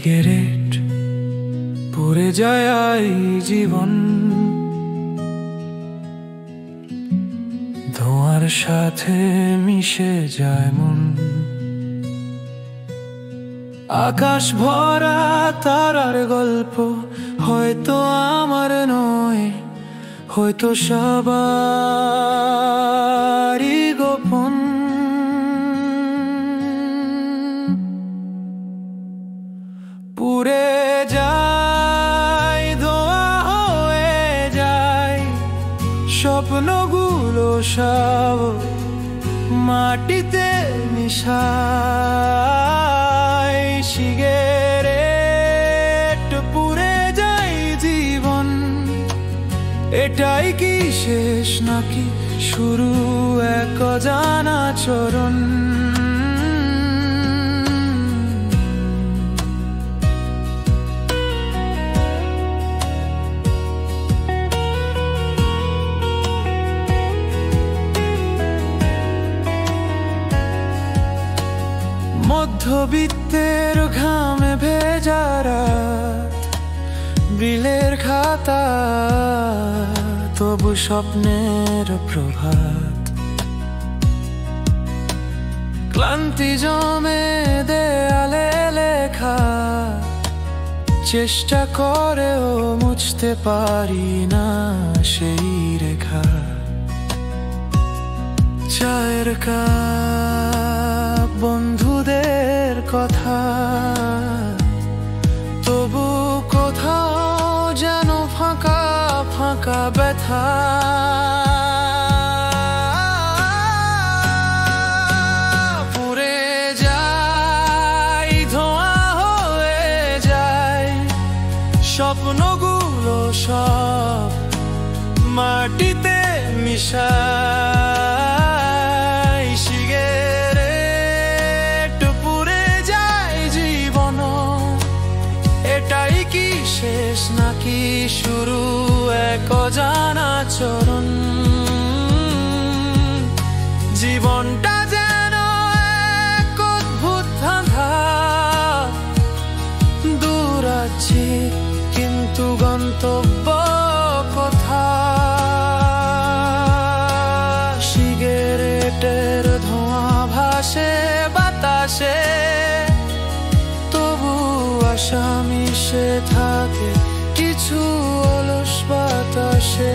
Cigarette পুড়ে যায় এই জীবন, ধোঁয়ার সাথে মিশে যায় মন। আকাশ ভরা তারার গল্প হয়তো আমার নয়, হয়তো সবারই গোপন। পুড়ে যায়, ধোঁয়া হয়ে যায় স্বপ্নগুলো সব মাটিতে মিশায়। সিগারেট পুড়ে যায় জীবন, এটাই কি শেষ নাকি শুরু এক অজানা চরণ? মধ্যবিত্তের ঘামে ভেজা রাত, বিলের খাতা তবু স্বপ্নের প্রভাত। ক্লান্তি জমে দেয়ালে লেখা, চেষ্টা করেও মুছতে পারি না সেই রেখা। চায়ের কাপ, বন্ধুদের কথা, তবু কোথাও যেন ফাঁকা ফাঁকা ব্যথা। পুড়ে যায়, ধোঁয়া হয়ে যায় স্বপ্নগুলো সব মাটিতে মিশায়। সিগারেট পুড়ে যায় জীবন, এটাই কি শেষ নাকি শুরু এক অজানা চরণ? জীবনটা যেন এক অদ্ভুত ধাঁধা, দূর আছি কিন্তু গন্তব্য কোথা? সিগারেটের ধোঁয়া ভাসে বাতাসে, তবু আশা মিশে থাকে কিছু অলস বাতাসে।